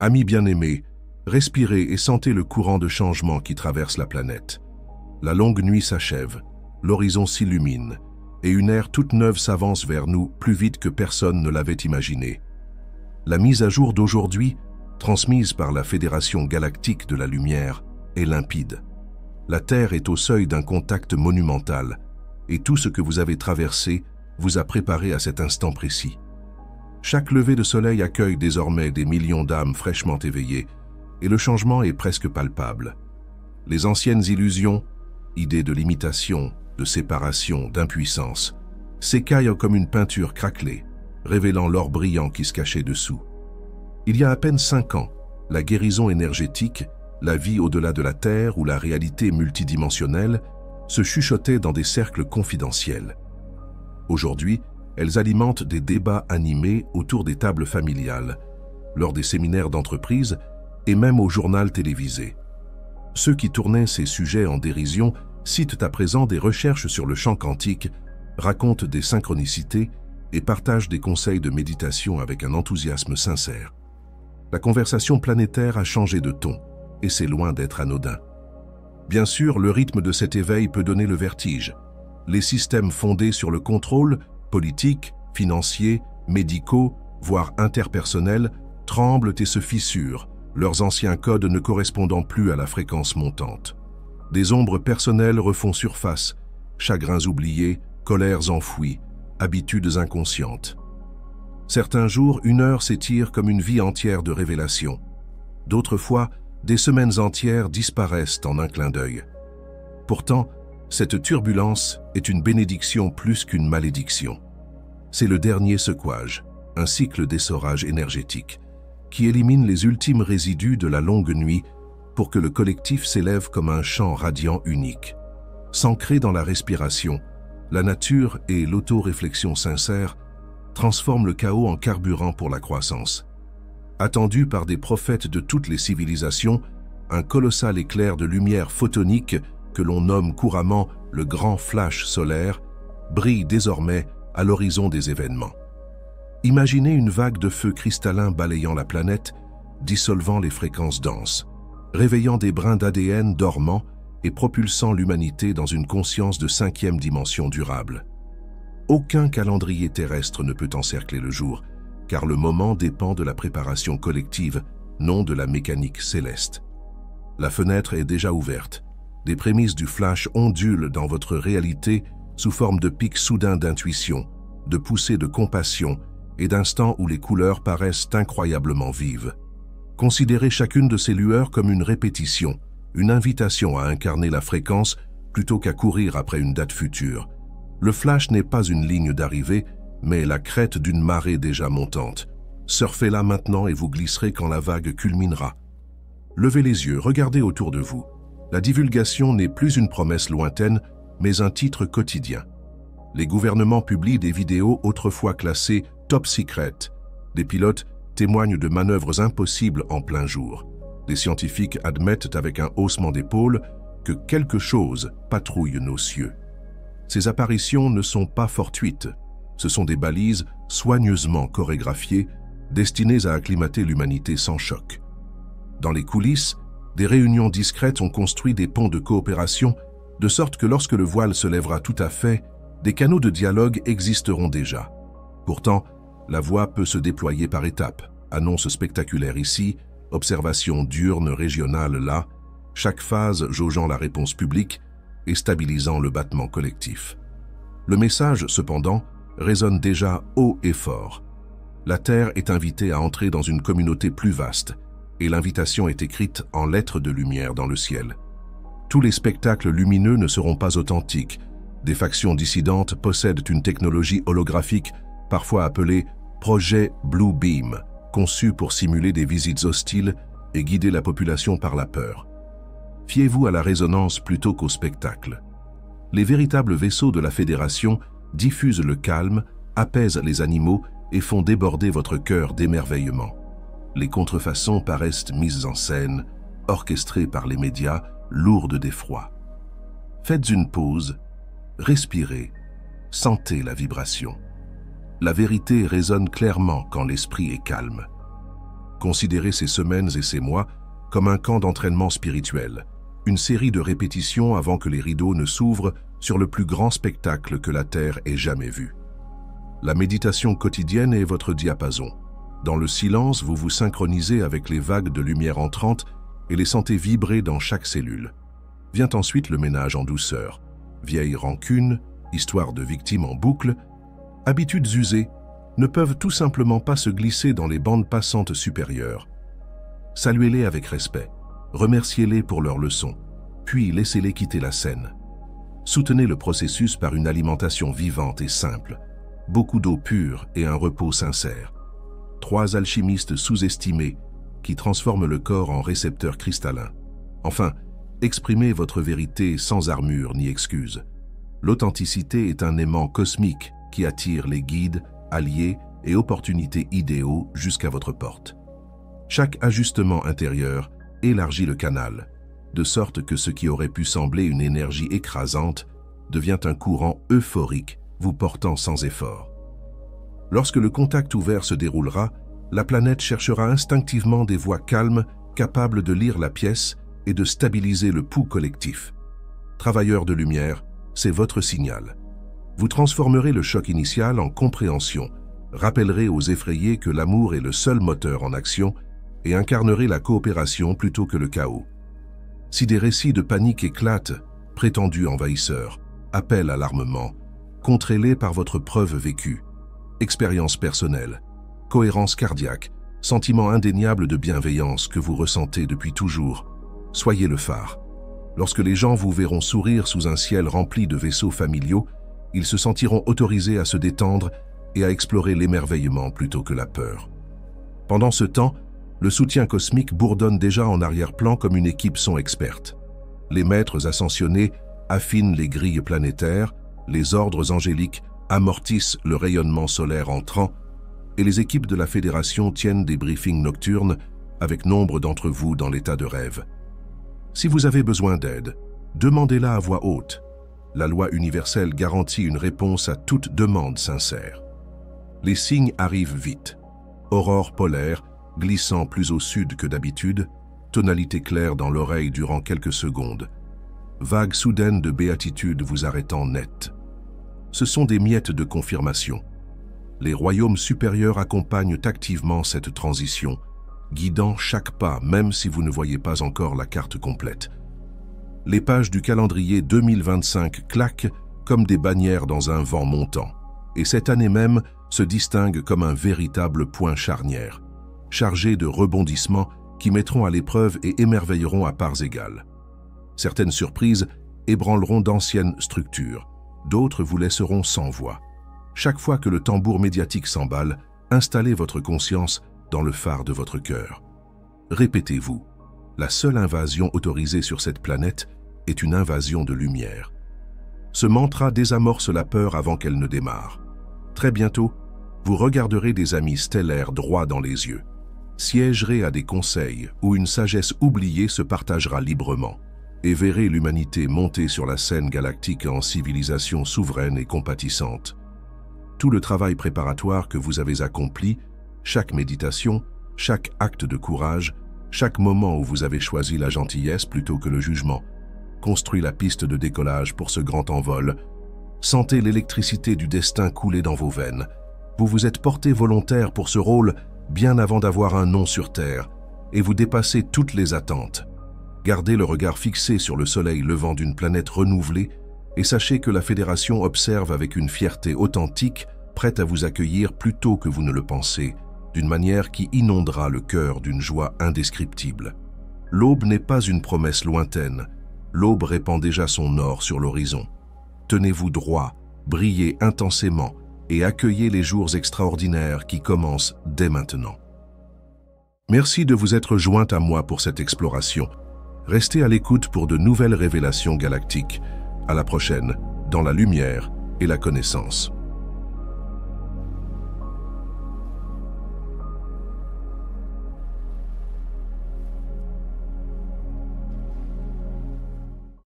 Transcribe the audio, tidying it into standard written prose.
Amis bien-aimés, respirez et sentez le courant de changement qui traverse la planète. La longue nuit s'achève, l'horizon s'illumine, et une ère toute neuve s'avance vers nous plus vite que personne ne l'avait imaginé. La mise à jour d'aujourd'hui, transmise par la Fédération galactique de la lumière, est limpide. La Terre est au seuil d'un contact monumental, et tout ce que vous avez traversé vous a préparé à cet instant précis. Chaque lever de soleil accueille désormais des millions d'âmes fraîchement éveillées, et le changement est presque palpable. Les anciennes illusions, idées de limitation, de séparation, d'impuissance, s'écaillent comme une peinture craquelée, révélant l'or brillant qui se cachait dessous. Il y a à peine 5 ans, la guérison énergétique, la vie au-delà de la Terre ou la réalité multidimensionnelle se chuchotaient dans des cercles confidentiels. Aujourd'hui, elles alimentent des débats animés autour des tables familiales, lors des séminaires d'entreprise et même au journal télévisé. Ceux qui tournaient ces sujets en dérision citent à présent des recherches sur le champ quantique, racontent des synchronicités et partagent des conseils de méditation avec un enthousiasme sincère. La conversation planétaire a changé de ton, et c'est loin d'être anodin. Bien sûr, le rythme de cet éveil peut donner le vertige. Les systèmes fondés sur le contrôle, politique, financier, médicaux, voire interpersonnels, tremblent et se fissurent, leurs anciens codes ne correspondant plus à la fréquence montante. Des ombres personnelles refont surface, chagrins oubliés, colères enfouies, habitudes inconscientes. Certains jours, 1 heure s'étire comme une vie entière de révélation. D'autres fois, des semaines entières disparaissent en un clin d'œil. Pourtant, cette turbulence est une bénédiction plus qu'une malédiction. C'est le dernier secouage, un cycle d'essorage énergétique, qui élimine les ultimes résidus de la longue nuit pour que le collectif s'élève comme un champ radiant unique. S'ancrer dans la respiration, la nature et l'auto-réflexion sincère transforment le chaos en carburant pour la croissance. Attendu par des prophètes de toutes les civilisations, un colossal éclair de lumière photonique que l'on nomme couramment le grand flash solaire, brille désormais à l'horizon des événements. Imaginez une vague de feu cristallin balayant la planète, dissolvant les fréquences denses, réveillant des brins d'ADN dormants et propulsant l'humanité dans une conscience de 5e dimension durable. Aucun calendrier terrestre ne peut encercler le jour, car le moment dépend de la préparation collective, non de la mécanique céleste. La fenêtre est déjà ouverte. Des prémices du flash ondulent dans votre réalité sous forme de pics soudains d'intuition, de poussées de compassion et d'instants où les couleurs paraissent incroyablement vives. Considérez chacune de ces lueurs comme une répétition, une invitation à incarner la fréquence plutôt qu'à courir après une date future. Le flash n'est pas une ligne d'arrivée, mais la crête d'une marée déjà montante. Surfez-la maintenant et vous glisserez quand la vague culminera. Levez les yeux, regardez autour de vous. La divulgation n'est plus une promesse lointaine, mais un titre quotidien. Les gouvernements publient des vidéos autrefois classées « top secret ». Des pilotes témoignent de manœuvres impossibles en plein jour. Les scientifiques admettent avec un haussement d'épaule que quelque chose patrouille nos cieux. Ces apparitions ne sont pas fortuites. Ce sont des balises soigneusement chorégraphiées, destinées à acclimater l'humanité sans choc. Dans les coulisses, des réunions discrètes ont construit des ponts de coopération, de sorte que lorsque le voile se lèvera tout à fait, des canaux de dialogue existeront déjà. Pourtant, la voie peut se déployer par étapes. Annonce spectaculaire ici, observation diurne régionale là, chaque phase jaugeant la réponse publique et stabilisant le battement collectif. Le message, cependant, résonne déjà haut et fort. La Terre est invitée à entrer dans une communauté plus vaste, et l'invitation est écrite en lettres de lumière dans le ciel. Tous les spectacles lumineux ne seront pas authentiques. Des factions dissidentes possèdent une technologie holographique, parfois appelée « projet Blue Beam », conçue pour simuler des visites hostiles et guider la population par la peur. Fiez-vous à la résonance plutôt qu'au spectacle. Les véritables vaisseaux de la Fédération diffusent le calme, apaisent les animaux et font déborder votre cœur d'émerveillement. Les contrefaçons paraissent mises en scène, orchestrées par les médias, lourdes d'effroi. Faites une pause, respirez, sentez la vibration. La vérité résonne clairement quand l'esprit est calme. Considérez ces semaines et ces mois comme un camp d'entraînement spirituel, une série de répétitions avant que les rideaux ne s'ouvrent sur le plus grand spectacle que la Terre ait jamais vu. La méditation quotidienne est votre diapason. Dans le silence, vous vous synchronisez avec les vagues de lumière entrantes et les sentez vibrer dans chaque cellule. Vient ensuite le ménage en douceur. Vieilles rancunes, histoires de victimes en boucle, habitudes usées ne peuvent tout simplement pas se glisser dans les bandes passantes supérieures. Saluez-les avec respect, remerciez-les pour leurs leçons, puis laissez-les quitter la scène. Soutenez le processus par une alimentation vivante et simple, beaucoup d'eau pure et un repos sincère. 3 alchimistes sous-estimés qui transforment le corps en récepteur cristallin. Enfin, exprimez votre vérité sans armure ni excuse. L'authenticité est un aimant cosmique qui attire les guides, alliés et opportunités idéaux jusqu'à votre porte. Chaque ajustement intérieur élargit le canal, de sorte que ce qui aurait pu sembler une énergie écrasante devient un courant euphorique vous portant sans effort. Lorsque le contact ouvert se déroulera, la planète cherchera instinctivement des voies calmes capables de lire la pièce et de stabiliser le pouls collectif. Travailleurs de lumière, c'est votre signal. Vous transformerez le choc initial en compréhension, rappellerez aux effrayés que l'amour est le seul moteur en action et incarnerez la coopération plutôt que le chaos. Si des récits de panique éclatent, prétendus envahisseurs, appellent à l'armement, contrez-les par votre preuve vécue. Expérience personnelle, cohérence cardiaque, sentiment indéniable de bienveillance que vous ressentez depuis toujours. Soyez le phare. Lorsque les gens vous verront sourire sous un ciel rempli de vaisseaux familiaux, ils se sentiront autorisés à se détendre et à explorer l'émerveillement plutôt que la peur. Pendant ce temps, le soutien cosmique bourdonne déjà en arrière-plan comme une équipe son experte. Les maîtres ascensionnés affinent les grilles planétaires, les ordres angéliques amortissent le rayonnement solaire entrant, et les équipes de la Fédération tiennent des briefings nocturnes avec nombre d'entre vous dans l'état de rêve. Si vous avez besoin d'aide, demandez-la à voix haute. La loi universelle garantit une réponse à toute demande sincère. Les signes arrivent vite. Aurore polaire, glissant plus au sud que d'habitude, tonalité claire dans l'oreille durant quelques secondes. Vague soudaine de béatitude vous arrêtant net. Ce sont des miettes de confirmation. Les royaumes supérieurs accompagnent activement cette transition, guidant chaque pas même si vous ne voyez pas encore la carte complète. Les pages du calendrier 2025 claquent comme des bannières dans un vent montant, et cette année même se distingue comme un véritable point charnière, chargé de rebondissements qui mettront à l'épreuve et émerveilleront à parts égales. Certaines surprises ébranleront d'anciennes structures, d'autres vous laisseront sans voix. Chaque fois que le tambour médiatique s'emballe, installez votre conscience dans le phare de votre cœur. Répétez-vous, la seule invasion autorisée sur cette planète est une invasion de lumière. Ce mantra désamorce la peur avant qu'elle ne démarre. Très bientôt, vous regarderez des amis stellaires droit dans les yeux, siégerez à des conseils où une sagesse oubliée se partagera librement, et verrez l'humanité monter sur la scène galactique en civilisation souveraine et compatissante. Tout le travail préparatoire que vous avez accompli, chaque méditation, chaque acte de courage, chaque moment où vous avez choisi la gentillesse plutôt que le jugement, construit la piste de décollage pour ce grand envol. Sentez l'électricité du destin couler dans vos veines. Vous vous êtes porté volontaire pour ce rôle bien avant d'avoir un nom sur Terre, et vous dépassez toutes les attentes. Gardez le regard fixé sur le soleil levant d'une planète renouvelée et sachez que la Fédération observe avec une fierté authentique, prête à vous accueillir plus tôt que vous ne le pensez, d'une manière qui inondera le cœur d'une joie indescriptible. L'aube n'est pas une promesse lointaine, l'aube répand déjà son or sur l'horizon. Tenez-vous droit, brillez intensément et accueillez les jours extraordinaires qui commencent dès maintenant. Merci de vous être joint à moi pour cette exploration. Restez à l'écoute pour de nouvelles révélations galactiques. À la prochaine, dans la lumière et la connaissance.